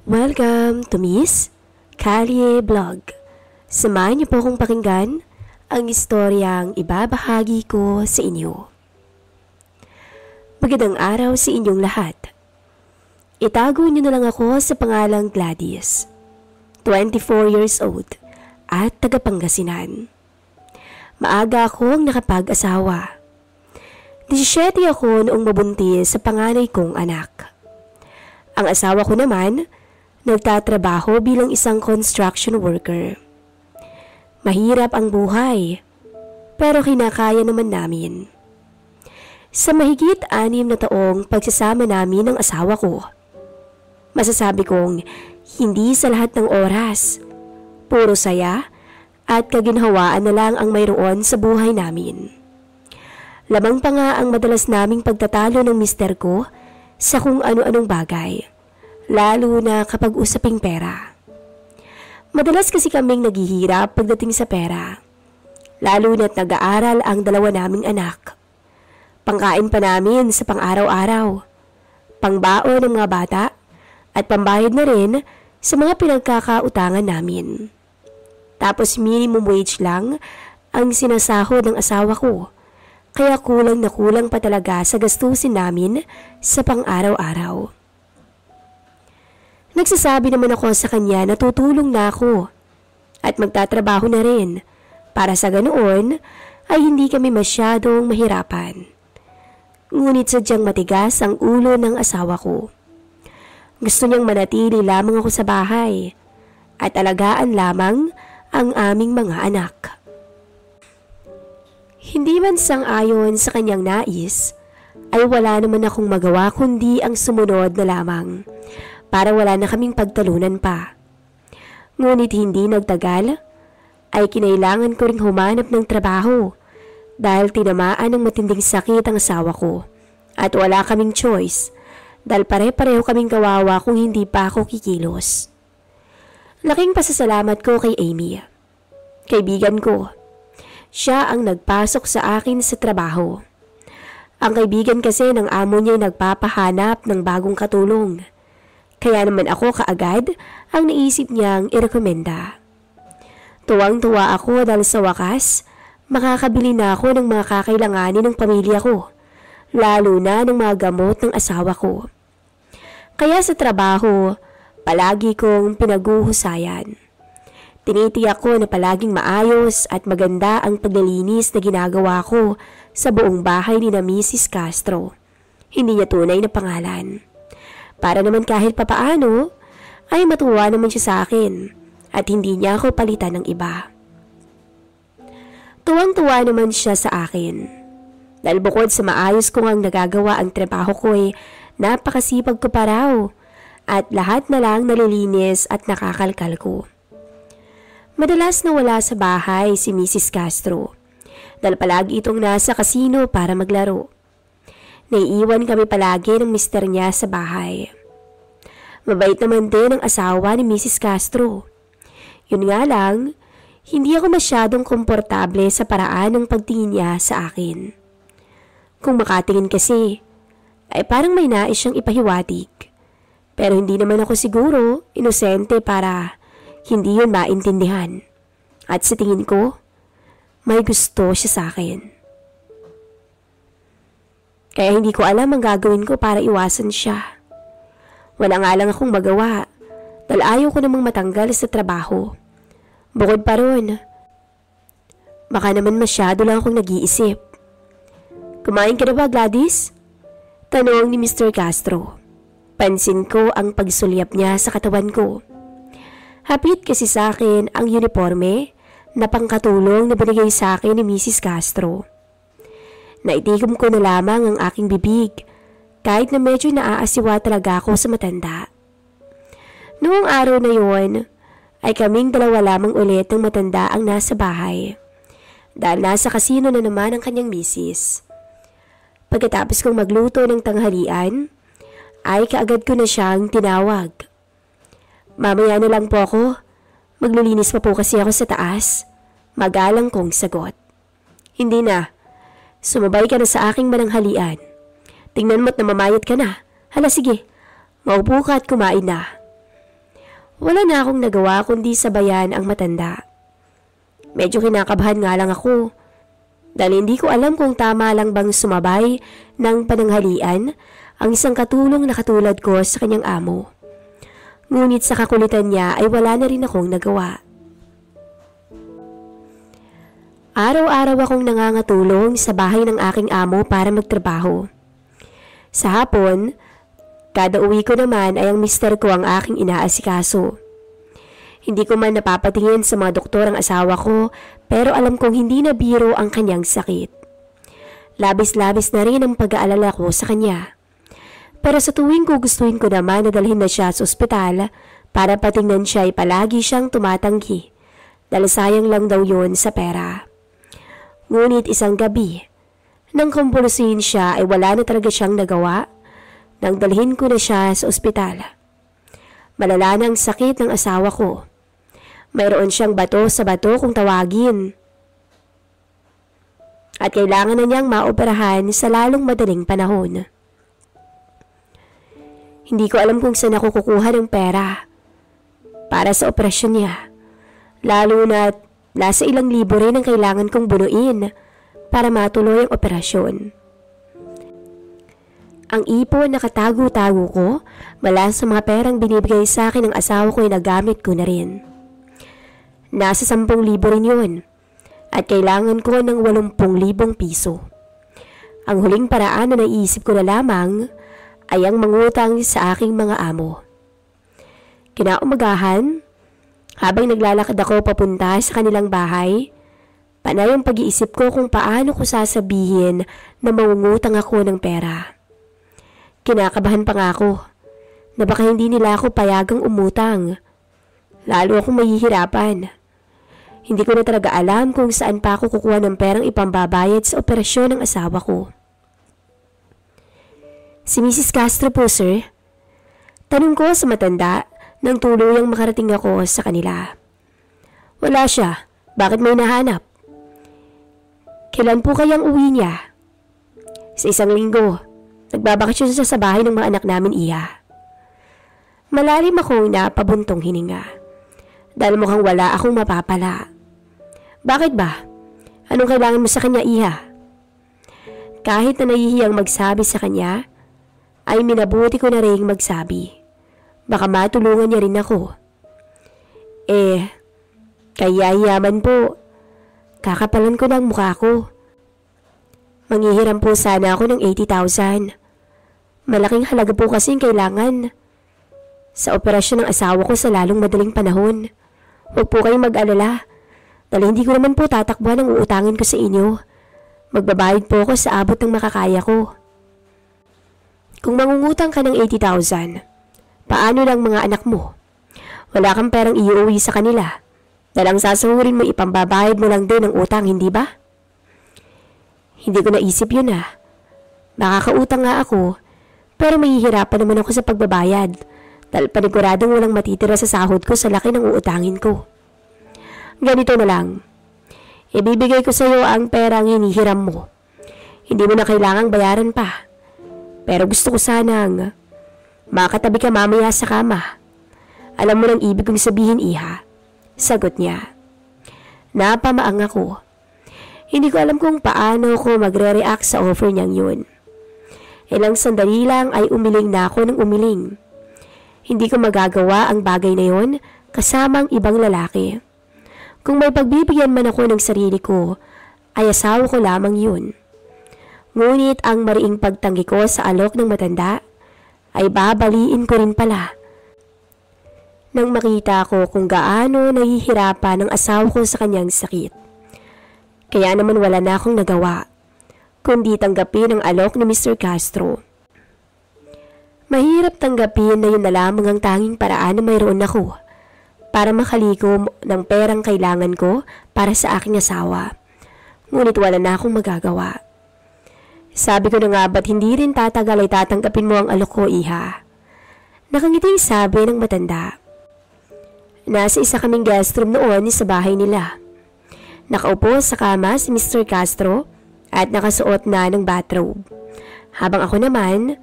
Welcome to Miss Kalye Vlog. Samahan niyo po akong pakinggan ang istoryang ibabahagi ko sa inyo. Magandang araw sa inyong lahat. Itago niyo na lang ako sa pangalang Gladys, 24 years old at taga Pangasinan. Maaga akong nakapag-asawa. 17 ako noong mabuntis sa panganay kong anak. Ang asawa ko naman, nagtatrabaho bilang isang construction worker. Mahirap ang buhay, pero kinakaya naman namin. Sa mahigit 6 na taong pagsasama namin ng asawa ko, masasabi kong hindi sa lahat ng oras, puro saya at kaginhawaan na lang ang mayroon sa buhay namin. Lamang pa nga ang madalas naming pagtatalo ng mister ko sa kung ano-anong bagay, lalo na kapag usaping pera. Madalas kasi kaming naghihirap pagdating sa pera, lalo na't nag-aaral ang dalawa naming anak. Pangkain pa namin sa pang-araw-araw, pangbaon ng mga bata, at pambayad na rin sa mga pinagkakautangan namin. Tapos minimum wage lang ang sinasahod ng asawa ko, kaya kulang na kulang pa talaga sa gastusin namin sa pang-araw-araw. Nagsasabi naman ako sa kanya na tutulong na ako at magtatrabaho na rin para sa ganoon ay hindi kami masyadong mahirapan. Ngunit sadyang matigas ang ulo ng asawa ko. Gusto niyang manatili lamang ako sa bahay at alagaan lamang ang aming mga anak. Hindi man sang-ayon sa kanyang nais, ay wala naman akong magawa kundi ang sumunod na lamang para wala na kaming pagtalunan pa. Ngunit hindi nagtagal, ay kinailangan ko ring humanap ng trabaho dahil tinamaan ng matinding sakit ang asawa ko at wala kaming choice dahil pare-pareho kaming kawawa kung hindi pa ako kikilos. Laking pasasalamat ko kay Amy, kaibigan ko. Siya ang nagpasok sa akin sa trabaho. Ang kaibigan kasi ng amo niya ay nagpapahanap ng bagong katulong. Kaya naman ako kaagad ang naisip niyang irekomenda. Tuwang-tuwa ako dahil sa wakas, makakabili na ako ng mga kakailanganin ng pamilya ko, lalo na ng mga gamot ng asawa ko. Kaya sa trabaho, palagi kong pinaguhusayan. Tinitiyak ko na palaging maayos at maganda ang paglilinis na ginagawa ko sa buong bahay ni na Mrs. Castro. Hindi niya tunay na pangalan. Para naman kahit papaano, ay matuwa naman siya sa akin at hindi niya ako palitan ng iba. Tuwang-tuwa naman siya sa akin. Dahil bukod sa maayos kong ang nagagawa ang trabaho ko ay napakasipag ko pa raw at lahat na lang nalilinis at nakakalkal ko. Madalas na wala sa bahay si Mrs. Castro dahil palagi itong nasa kasino para maglaro. Naiiwan kami palagi ng mister niya sa bahay. Mabait naman din ang asawa ni Mrs. Castro. Yun nga lang, hindi ako masyadong komportable sa paraan ng pagtingin niya sa akin. Kung makatingin kasi, ay parang may nais siyang ipahiwatig. Pero hindi naman ako siguro inosente para hindi yun maintindihan. At sa tingin ko, may gusto siya sa akin. Kaya hindi ko alam ang gagawin ko para iwasan siya. Wala nga lang akong magawa dahil ayaw ko namang matanggal sa trabaho. Bukod pa ron, baka naman masyado lang akong nag-iisip. Kumain ka na ba, Gladys? Tanong ni Mr. Castro. Pansin ko ang pagsulyap niya sa katawan ko. Hapit kasi sa akin ang uniforme na pangkatulong na binigay sa akin ni Mrs. Castro. Naitikom ko na lamang ang aking bibig kahit na medyo naaasiwa talaga ako sa matanda. Noong araw na yon ay kaming dalawa lamang ulit ng matanda ang nasa bahay dahil nasa kasino na naman ang kanyang misis. Pagkatapos kong magluto ng tanghalian ay kaagad ko na siyang tinawag. Mamaya na lang po ako. Maglilinis pa po kasi ako sa taas. Magalang kong sagot. Hindi na. Sumabay ka na sa aking mananghalian. Tingnan mo't namamayat ka na. Hala sige, maupo ka at kumain na. Wala na akong nagawa kundi sabayan ang matanda. Medyo kinakabahan nga lang ako dahil hindi ko alam kung tama lang bang sumabay ng pananghalian ang isang katulong na katulad ko sa kanyang amo. Ngunit sa kakulitan niya ay wala na rin akong nagawa. Araw-araw akong nangangatulong sa bahay ng aking amo para magtrabaho. Sa hapon, kada uwi ko naman ay ang mister ko ang aking inaasikaso. Hindi ko man napapatingin sa mga doktor ang asawa ko, pero alam kong hindi na biro ang kanyang sakit. Labis-labis na rin ang pag-aalala ko sa kanya. Pero sa tuwing gustuhin ko naman na dalhin na siya sa ospital para patingnan siya ay palagi siyang tumatanggi dahil sayang lang daw yun sa pera. Ngunit isang gabi, nang kumbulusin siya ay wala na talaga siyang nagawa nang dalhin ko na siya sa ospital. Malala na ang sakit ng asawa ko. Mayroon siyang bato sa bato kung tawagin. At kailangan na niyang maoperahan sa lalong madaling panahon. Hindi ko alam kung saan ako kukuha ng pera para sa operasyon niya. Lalo na nasa ilang libo rin ang kailangan kong bunuin para matuloy ang operasyon. Ang ipon na katago-tago ko mula sa mga perang binibigay sa akin ng asawa ko ay nagamit ko na rin. Nasa 10,000 rin yun at kailangan ko ng 80,000 piso. Ang huling paraan na naisip ko na lamang ay ang mangutang sa aking mga amo. Kinaumagahan, habang naglalakad ako papunta sa kanilang bahay, panay ang pag-iisip ko kung paano ko sasabihin na mangungutang ako ng pera. Kinakabahan pa nga ako na baka hindi nila ako payagang umutang. Lalo akong mahihirapan. Hindi ko na talaga alam kung saan pa ako kukuha ng perang ipambabayad sa operasyon ng asawa ko. Si Mrs. Castro po, sir. Tanong ko sa matanda nang tuluyang makarating ako sa kanila. Wala siya. Bakit may nahanap? Kailan po kayang uwi niya? Sa 1 linggo. Nagbabakasyon siya sa bahay ng mga anak namin, iha. Malalim akong napabuntong hininga. Dahil mukhang wala akong mapapala. Bakit ba? Anong kailangan mo sa kanya, iha? Kahit na nahihiyang magsabi sa kanya, ay minabuti ko na rin magsabi. Baka matulungan niya rin ako. Kaya yaman po. Kakapalan ko ng mukha ko. Manghihiram po sana ako ng 80,000. Malaking halaga po kasing kailangan sa operasyon ng asawa ko sa lalong madaling panahon. Huwag po kayong mag-alala. Dahil hindi ko naman po tatakbuhan ang uutangin ko sa inyo. Magbabayad po ako sa abot ng makakaya ko. Kung mangungutang ka ng 80,000, paano lang mga anak mo? Wala kang perang iuwi sa kanila. Dahil ang sasahurin mo ipambabayad mo lang din ang utang, hindi ba? Hindi ko naisip yun ah. Makakautang nga ako, pero mahihirapan naman ako sa pagbabayad. Dahil paniguradong walang matitira sa sahod ko sa laki ng uutangin ko. Ganito na lang. Ibibigay ko sa iyo ang perang hinihiram mo. Hindi mo na kailangang bayaran pa. Pero gusto ko sanang makatabi ka mamaya sa kama. Alam mo lang ibig kong sabihin, iha. Sagot niya. Napamaang ako. Hindi ko alam kung paano ko magre-react sa offer niyang yun. Ilang sandali lang ay umiling na ako ng umiling. Hindi ko magagawa ang bagay na yun kasamang ibang lalaki. Kung may pagbibigyan man ako ng sarili ko, ay asawa ko lamang yun. Ngunit ang mariing pagtanggi ko sa alok ng matanda ay babaliin ko rin pala. Nang makita ko kung gaano nahihirapan ang asawa ko sa kanyang sakit. Kaya naman wala na akong nagawa, kundi tanggapin ang alok ni Mr. Castro. Mahirap tanggapin na yun na lamang ang tanging paraan na mayroon ako para makalikom ng perang kailangan ko para sa aking asawa. Ngunit wala na akong magagawa. Sabi ko na nga ba't hindi rin tatagal ay tatanggapin mo ang alok ko, iha? Nakangiting sabi ng matanda. Nasa isa kaming guest room noon sa bahay nila. Nakaupo sa kama si Mr. Castro at nakasuot na ng bathrobe. Habang ako naman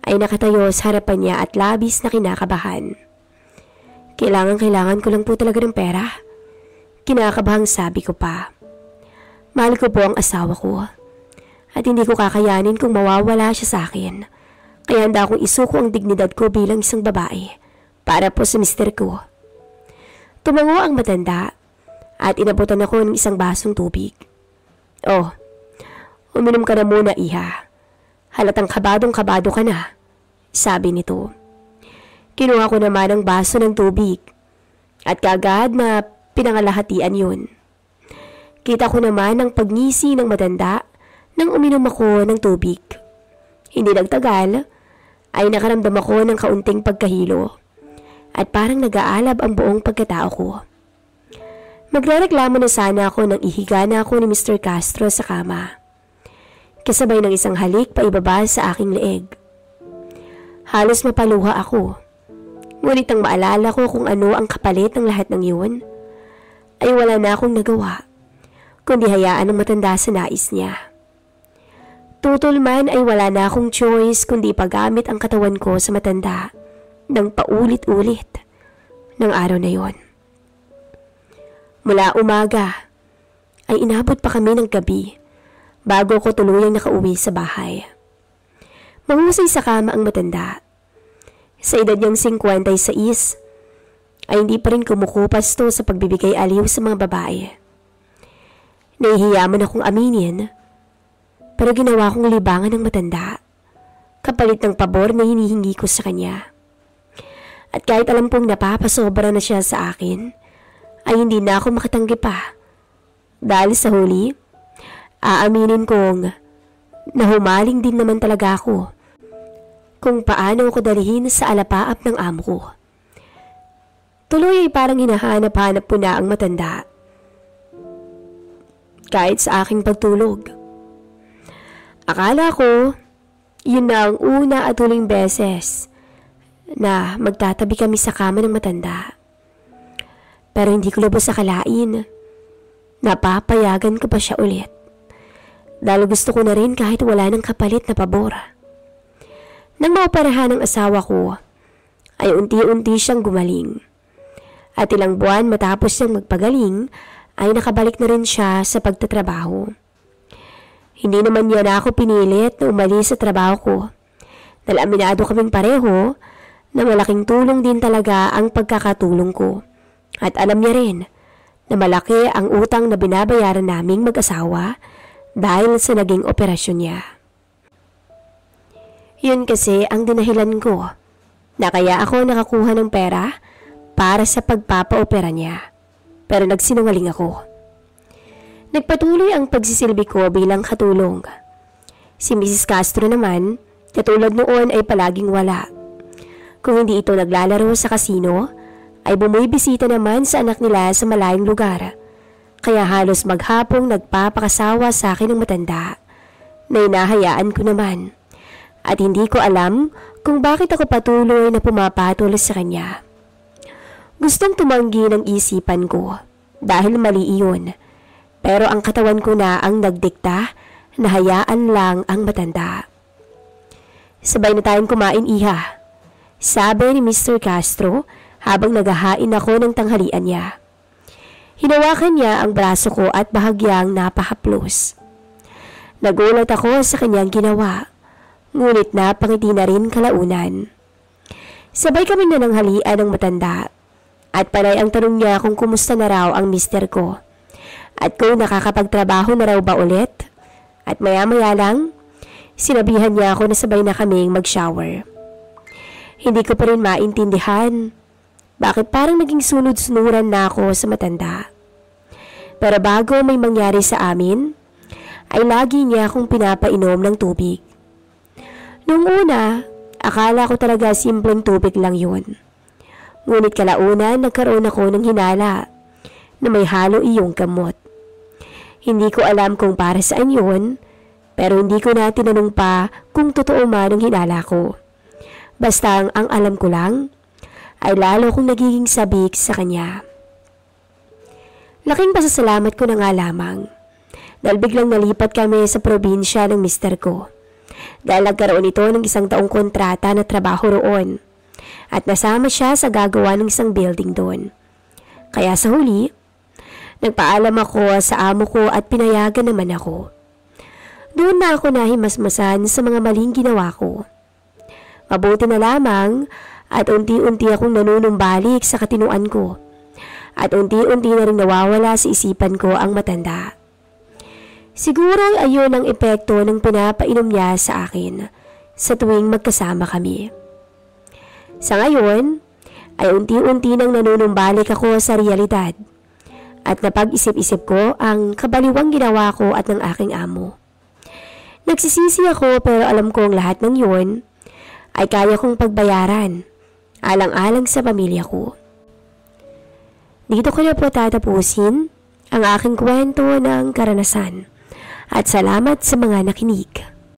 ay nakatayo sa harapan niya at labis na kinakabahan. Kailangan ko lang po talaga ng pera. Kinakabahang sabi ko pa. Mahal ko po ang asawa ko. At hindi ko kakayanin kung mawawala siya sa akin. Kaya handa akong isuko ang dignidad ko bilang isang babae para po sa mister ko. Tumango ang matanda at inabutan ako ng isang basong tubig. Oh, uminom ka na muna, iha. Halatang kabadong-kabado ka na, sabi nito. Kinuha ko naman ang baso ng tubig at kaagad na pinangalahatian yun. Kita ko naman ang pagngisi ng matanda nang uminom ako ng tubig. Hindi nagtagal ay nakaramdam ako ng kaunting pagkahilo at parang nag-aalab ang buong pagkatao ko. Magrereklamo na sana ako nang ihiga na ako ni Mr. Castro sa kama. Kasabay ng isang halik pa ibaba sa aking leeg. Halos mapaluha ako. Ngunit ang maalala ko kung ano ang kapalit ng lahat ng yun, ay wala na akong nagawa, kundi hayaan ang matanda sa nais niya. Tutol man ay wala na akong choice kundi paggamit ang katawan ko sa matanda ng paulit-ulit ng araw na yon. Mula umaga ay inabot pa kami ng gabi bago ko tuluyang nakauwi sa bahay. Mahusay sa kama ang matanda. Sa edad niyang 56 ay hindi pa rin kumukupas to sa pagbibigay aliw sa mga babae. Nahihiyaman akong aminin, pero ginawa kong libangan ng matanda, kapalit ng pabor na hinihingi ko sa kanya. At kahit alam kong napapasobra na siya sa akin, ay hindi na ako makatanggi pa. Dahil sa huli, aaminin kong nahumaling din naman talaga ako kung paano ako dalihin sa alapaap ng amo ko. Tuloy ay parang hinahanap-hanap po na ang matanda. Kahit sa aking pagtulog. Akala ko, yun na ang una at huling beses na magtatabi kami sa kama ng matanda. Pero hindi ko lubos akalain. Napapayagan ko pa siya ulit. Dahil gusto ko na rin kahit wala ng kapalit na pabor. Nang maoperahan ng asawa ko, ay unti-unti siyang gumaling. At ilang buwan matapos siyang magpagaling, ay nakabalik na rin siya sa pagtatrabaho. Hindi naman niya na ako pinilit na umalis sa trabaho ko. Dahil aminado kaming pareho na malaking tulong din talaga ang pagkakatulong ko. At alam niya rin na malaki ang utang na binabayaran naming mag-asawa dahil sa naging operasyon niya. Yun kasi ang dinahilan ko na kaya ako nakakuha ng pera para sa pagpapaopera niya. Pero nagsinungaling ako. Nagpatuloy ang pagsisilbi ko bilang katulong. Si Mrs. Castro naman, katulad noon ay palaging wala. Kung hindi ito naglalaro sa kasino, ay bumibisita naman sa anak nila sa malayong lugar. Kaya halos maghapong nagpapakasawa sa akin ng matanda na inahayaan ko naman. At hindi ko alam kung bakit ako patuloy na pumapatol sa kanya. Gustong tumanggi ng isipan ko dahil mali iyon. Pero ang katawan ko na ang nagdikta na hayaan lang ang matanda. Sabay na tayong kumain, iha, sabi ni Mr. Castro habang naghahain ako ng tanghalian niya. Hinawakan niya ang braso ko at bahagyang napahaplos. Nagulat ako sa kanyang ginawa, ngunit napangiti na rin kalaunan. Sabay kami na nanghalian ng matanda. At panay ang tanong niya kung kumusta na raw ang mister ko. At kung nakakapagtrabaho na raw ba ulit. At maya-maya lang, sinabihan niya ako na sabay na kaming mag-shower. Hindi ko pa rin maintindihan bakit parang naging sunod-sunuran na ako sa matanda. Pero bago may mangyari sa amin, ay lagi niya akong pinapainom ng tubig. Noong una, akala ko talaga simpleng tubig lang yun. Ngunit kalaunan nagkaroon ako ng hinala na may halo iyong gamot. Hindi ko alam kung para saan yun, pero hindi ko na tinanong pa kung totoo man ang hinala ko. Basta ang alam ko lang ay lalo kong nagiging sabik sa kanya. Laking pasasalamat ko na nga lamang dahil biglang nalipat kami sa probinsya ng mister ko. Dahil nagkaroon ito ng 1 taong kontrata na trabaho roon. at nasama siya sa gagawa ng isang building doon. Kaya sa huli, nagpaalam ako sa amo ko at pinayagan naman ako. Doon na ako nahimasmasan sa mga maling ginawa ko. Mabuti na lamang at unti-unti akong nanunumbalik sa katinuan ko. At unti-unti na rin nawawala sa isipan ko ang matanda. Siguro ayun ang epekto ng pinapainom niya sa akin sa tuwing magkasama kami. Sa ngayon, ay unti-unti nang nanunumbalik ako sa realidad at napag-isip-isip ko ang kabaliwang ginawa ko at ng aking amo. Nagsisisi ako pero alam kong lahat ng yun ay kaya kong pagbayaran, alang-alang sa pamilya ko. Dito ko na po tatapusin ang aking kwento ng karanasan at salamat sa mga nakinig.